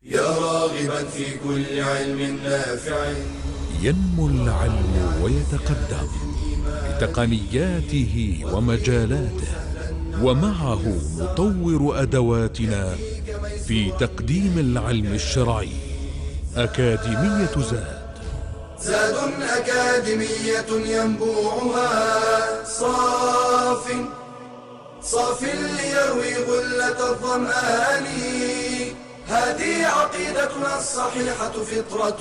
يا راغبا في كل علم نافع. ينمو العلم ويتقدم بتقنياته ومجالاته، ومعه نطور أدواتنا في تقديم العلم الشرعي. أكاديمية زاد أكاديمية ينبوعها صاف ليروي غلة الظمآن. هذه عقيدتنا الصحيحة فطرة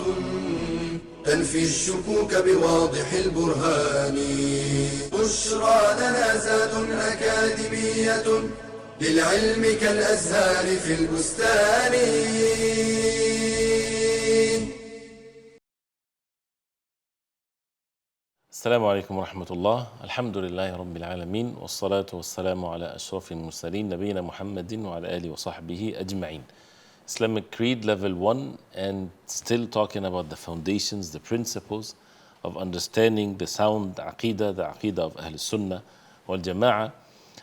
تنفي الشكوك بواضح البرهان. بشرى لنا زاد أكاديمية للعلم كالأزهار في البستان. السلام عليكم ورحمة الله. الحمد لله رب العالمين، والصلاة والسلام على أشرف المرسلين نبينا محمد وعلى آله وصحبه أجمعين. Islamic Creed level 1, and still talking about the foundations, the principles of understanding the sound Aqeedah, the Aqeedah of Ahl Sunnah wal Jama'ah.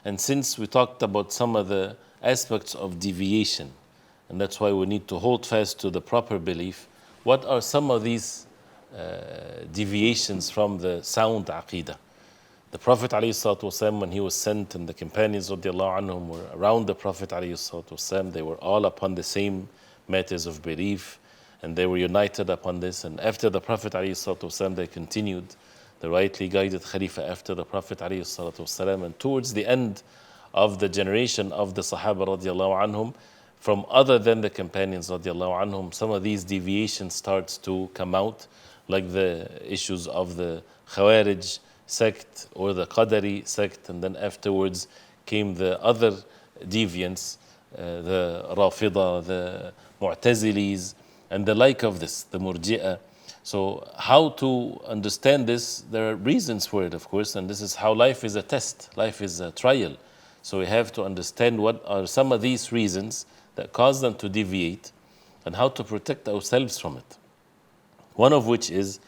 And since we talked about some of the aspects of deviation, and that's why we need to hold fast to the proper belief, what are some of these deviations from the sound Aqeedah? The Prophet ﷺ, when he was sent, and the companions radiallahu anhum were around the Prophet ﷺ, they were all upon the same matters of belief, and they were united upon this. And after the Prophet ﷺ, they continued the rightly guided Khalifa after the Prophet ﷺ. And towards the end of the generation of the Sahaba radiallahu anhum, from other than the companions radiallahu anhum, some of these deviations starts to come out, like the issues of the Khawarij sect or the Qadari sect, and then afterwards came the other deviants, the Rafida, the Mu'tazilis, and the like of this, the Murji'ah. So how to understand this? There are reasons for it, of course, and this is how life is a test, life is a trial. So we have to understand what are some of these reasons that cause them to deviate, and how to protect ourselves from it. One of which is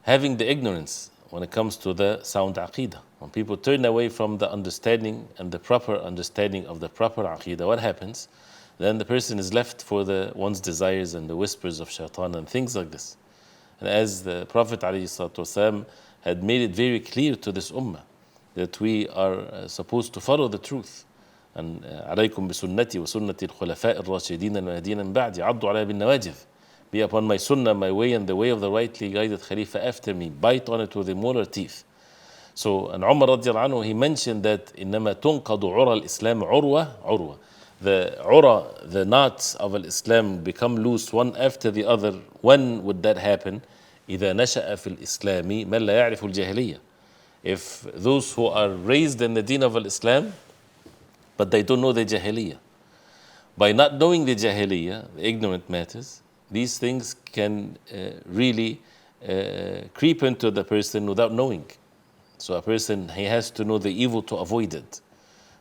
having the ignorance when it comes to the sound Aqeedah. When people turn away from the understanding and the proper understanding of the proper Aqeedah, what happens? Then the person is left for the one's desires and the whispers of shaitan and things like this. And as the Prophet ﷺ had made it very clear to this ummah that we are supposed to follow the truth. And عليكم بسنتي وسنة الخلفاء الراشدين المهديين من بعدي عضوا عليها بالنواجذ. Be upon my sunnah, my way, and the way of the rightly guided Khalifa after me. Bite on it with the molar teeth. So, and Umar radiallahu anhu, he mentioned that إنما تنقض عرى الإسلام عروة. The ura, the knots of Islam become loose one after the other. When would that happen? إذا نشأ في الإسلام من لا يعرف الجاهلية. If those who are raised in the deen of Islam, but they don't know the Jahiliyyah. By not knowing the Jahiliyyah, the ignorant matters, these things can really creep into the person without knowing. So a person, he has to know the evil to avoid it.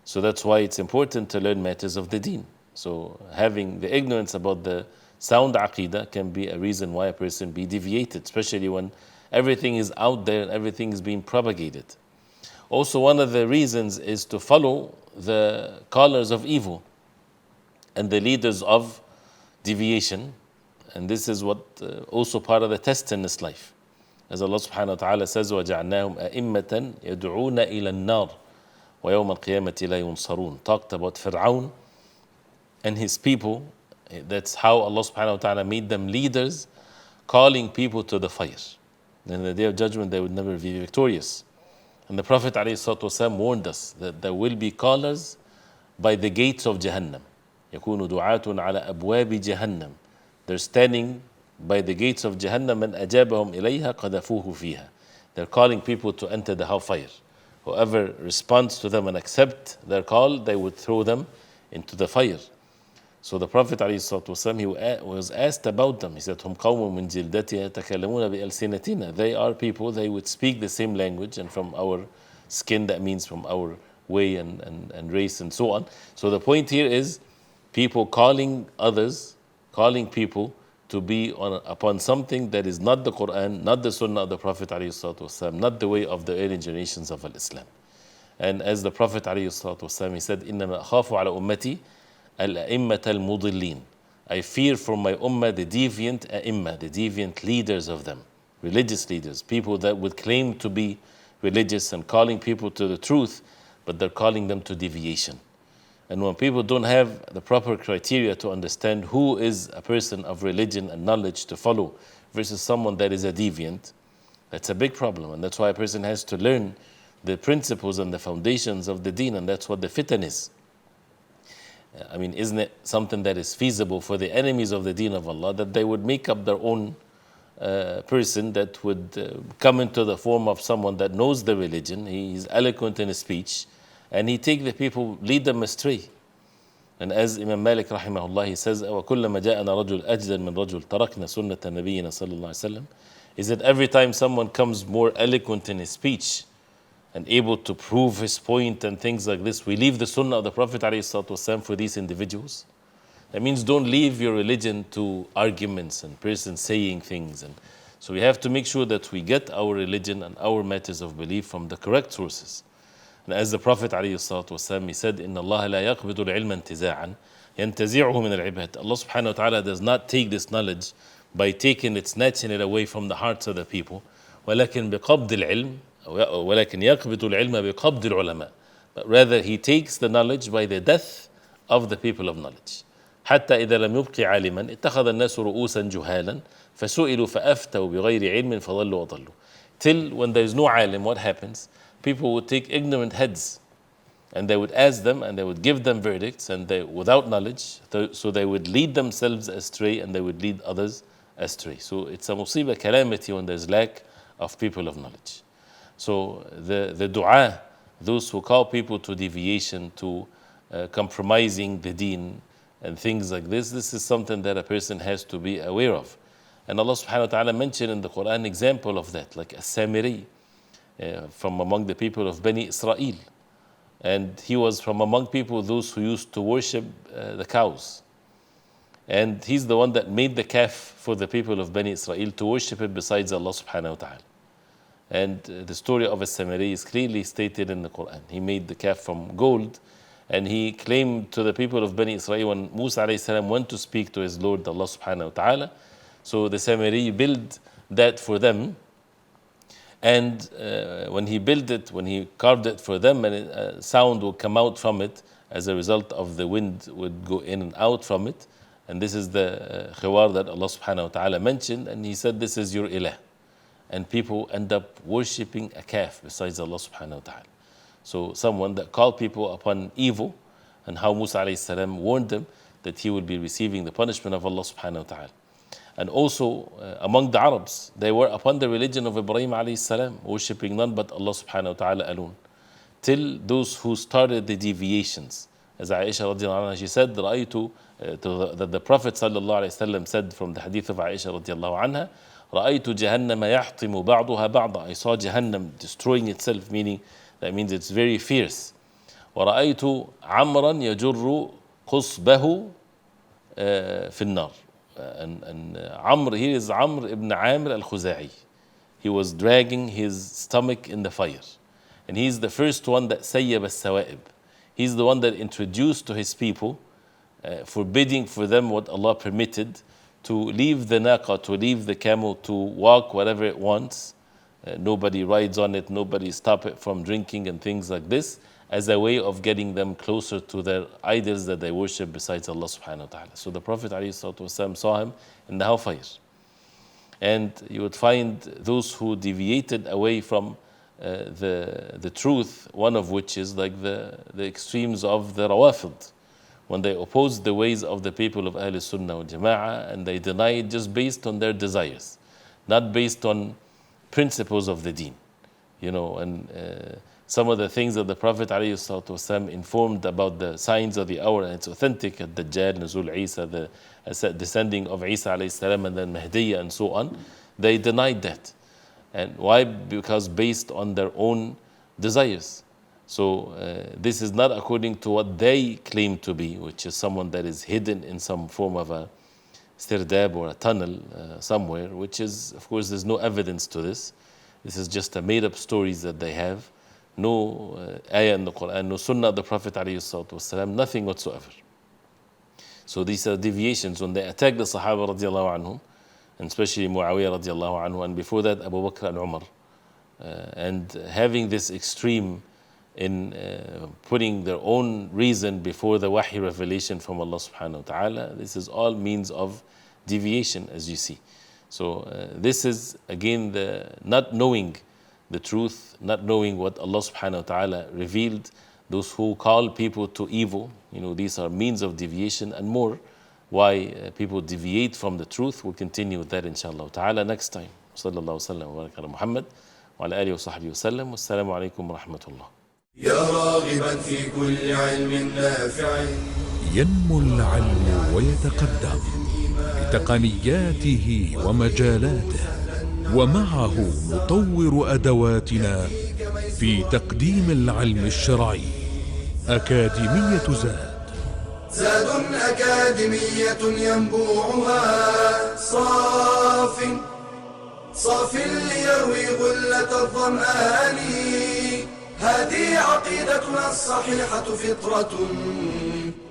So that's why it's important to learn matters of the deen. So having the ignorance about the sound Aqeedah can be a reason why a person be deviated, especially when everything is out there and everything is being propagated. Also, one of the reasons is to follow the callers of evil and the leaders of deviation. And this is what also part of the test in this life. As Allah subhanahu wa ta'ala says, وَجَعْنَاهُمْ أَئِمَّةً يَدْعُونَ إِلَى النَّارِ وَيَوْمَ الْقِيَامَةِ لَا يُنصَرُونَ. Talked about Fir'aun and his people. That's how Allah subhanahu wa ta'ala made them leaders, calling people to the fire. And in the day of judgment, they would never be victorious. And the Prophet ﷺ warned us that there will be callers by the gates of Jahannam. يَكُونُ دُعَاتٌ عَلَى أَبْوَابِ جَهَنَّمْ. They're standing by the gates of Jahannam, and أَجَابَهُمْ إِلَيْهَا قَذَفُوهُ فِيهَا. They're calling people to enter the hellfire. Whoever responds to them and accept their call, they would throw them into the fire. So the Prophet ﷺ, he was asked about them. He said, هُمْ قَوْمٌ مِنْ جِلْدَتِهَا يَتَكَلَّمُونَ بِأَلْسِنَتِنَا. They are people, they would speak the same language, and from our skin, that means from our way and race and so on. So the point here is people calling others, calling people to be upon something that is not the Quran, not the Sunnah of the Prophet ﷺ, not the way of the early generations of Islam. And as the Prophet ﷺ, he said, إِنَّمَا أَخَافُ عَلَى أُمَّتِي الْأَئِمَّةَ الْمُضِلِّينَ. I fear for my ummah the deviant a'imma, the deviant leaders of them, religious leaders, people that would claim to be religious and calling people to the truth, but they're calling them to deviation. And when people don't have the proper criteria to understand who is a person of religion and knowledge to follow versus someone that is a deviant, that's a big problem. And that's why a person has to learn the principles and the foundations of the deen, and that's what the fitan is. I mean, isn't it something that is feasible for the enemies of the deen of Allah that they would make up their own person that would come into the form of someone that knows the religion, he is eloquent in his speech, and he take the people, lead them astray. And as Imam Malik rahimahullah, he says, وَكُلَّمَا جَاءَنَا رَجُلْ أَجْدَلْ مِنْ رَجُلْ تَرَكْنَا سُنَّةَ نَبِيِّنَا صَلَّى اللَّهُ عَلَيْهِ وسلم, is that every time someone comes more eloquent in his speech and able to prove his point and things like this, we leave the sunnah of the Prophet ﷺ for these individuals. That means don't leave your religion to arguments and persons saying things. And so we have to make sure that we get our religion and our matters of belief from the correct sources. And as the Prophet ﷺ, he said, إِنَّ اللَّهَ لَا يَقْبِضُ الْعِلْمَ انْتِزَاعًا يَنْتَزِعُهُ مِنَ الْعِبَادِ. Allah subhanahu wa ta'ala does not take this knowledge by taking it, snatching it away from the hearts of the people. وَلَكِنْ بِقَبْضِ الْعِلْمِ وَلَكِنْ يَقْبِضُ الْعِلْمَ بِقَبْضِ الْعُلَمَاءِ. But rather he takes the knowledge by the death of the people of knowledge. حتى إذا لم يبق عالما اتخذ الناس رؤوسا جهالا فسئلوا فأفتوا بغير علم فضلوا وضلوا. Till when there is no alim, what happens? People would take ignorant heads and they would ask them and they would give them verdicts and they without knowledge, so they would lead themselves astray and they would lead others astray. So it's a musibah, calamity, when there's lack of people of knowledge. So the dua, those who call people to deviation, to compromising the deen and things like this is something that a person has to be aware of. And Allah subhanahu wa ta'ala mentioned in the Quran example of that, like As-Samiri, from among the people of Bani Israel. And he was from among people, those who used to worship the cows. And he's the one that made the calf for the people of Bani Israel to worship it besides Allah subhanahu wa ta'ala. And the story of As-Samiri is clearly stated in the Quran. He made the calf from gold, and he claimed to the people of Bani Israel when Musa alayhi salam went to speak to his Lord Allah subhanahu wa ta'ala. So the Samiri built that for them. And when he built it, when he carved it for them, and a sound would come out from it as a result of the wind would go in and out from it. And this is the khiwar that Allah subhanahu wa ta'ala mentioned. And he said, this is your ilah. And people end up worshipping a calf besides Allah subhanahu wa ta'ala. So someone that called people upon evil, and how Musa alayhi salam warned them that he would be receiving the punishment of Allah subhanahu wa ta'ala. And also among the Arabs, they were upon the religion of Ibrahim alayhi salam, worshipping none but Allah subhanahu wa ta'ala alone. Till those who started the deviations. As Aisha radiallahu anha, she said, that the Prophet sallallahu alayhi wasallam said from the hadith of Aisha radiallahu anha, رَأَيْتُ جَهَنَّمَ يَحْطِمُ بَعْضُهَا بَعْضًا. I saw Jahannam destroying itself, meaning that means it's very fierce. وَرَأَيْتُ عَمْرًا يَجُرُّ قُصْبَهُ فِي النَّارِ. And Amr, here is Amr ibn Amr al-Khuza'i. He was dragging his stomach in the fire. And he's the first one that sayyab al-sawa'ib. He's the one that introduced to his people, forbidding for them what Allah permitted, to leave the naqa, to leave the camel, to walk whatever it wants. Nobody rides on it, nobody stop it from drinking and things like this, as a way of getting them closer to their idols that they worship besides Allah subhanahu wa ta'ala. So the Prophet ﷺ saw him in the hellfire. And you would find those who deviated away from the truth, one of which is like the extremes of the Rawafid, when they opposed the ways of the people of Ahl Sunnah wal Jama'ah, and they denied just based on their desires, not based on principles of the deen. You know, and some of the things that the Prophet ﷺ informed about the signs of the hour, and it's authentic, Dajjal, Nuzul Isa, the descending of Isa alayhi salam, and then Mahdiya and so on, they denied that. And why? Because based on their own desires. So this is not according to what they claim to be, which is someone that is hidden in some form of a sirdab or a tunnel somewhere, which is, of course, there's no evidence to this. This is just a made-up stories that they have. No ayah in the Quran, no sunnah of the Prophet ﷺ, nothing whatsoever. So these are deviations. When they attack the Sahaba radiallahu anhum, and especially Muawiyah radiallahu anhu, and before that Abu Bakr and Umar, and having this extreme in putting their own reason before the wahi revelation from Allah subhanahu wa ta'ala, this is all means of deviation, as you see. So this is again the not knowing the truth, not knowing what Allah subhanahu wa ta'ala revealed. Those who call people to evil, these are means of deviation, and more why people deviate from the truth. We'll continue with that inshallah ta'ala next time. Sallallahu sallam wa baraka ala Muhammad wa ala alihi wa sahbihi wa sallam. Wassalamu alaikum wa rahmatullah. يا راغبا في كل علم نافع ينمو العلم ويتقدم بتقنياته ومجالاته، ومعه نطور أدواتنا في تقديم العلم الشرعي. أكاديمية زاد أكاديمية ينبوعها صاف ليروي غلة الظمآن. هذه عقيدتنا الصحيحة فطرة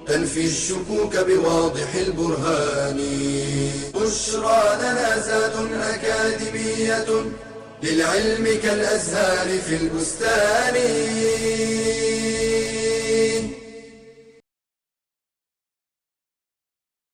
تنفي الشكوك بواضح البرهان. بشرى لنا زاد أكاديمية للعلم كالأزهار في البستان.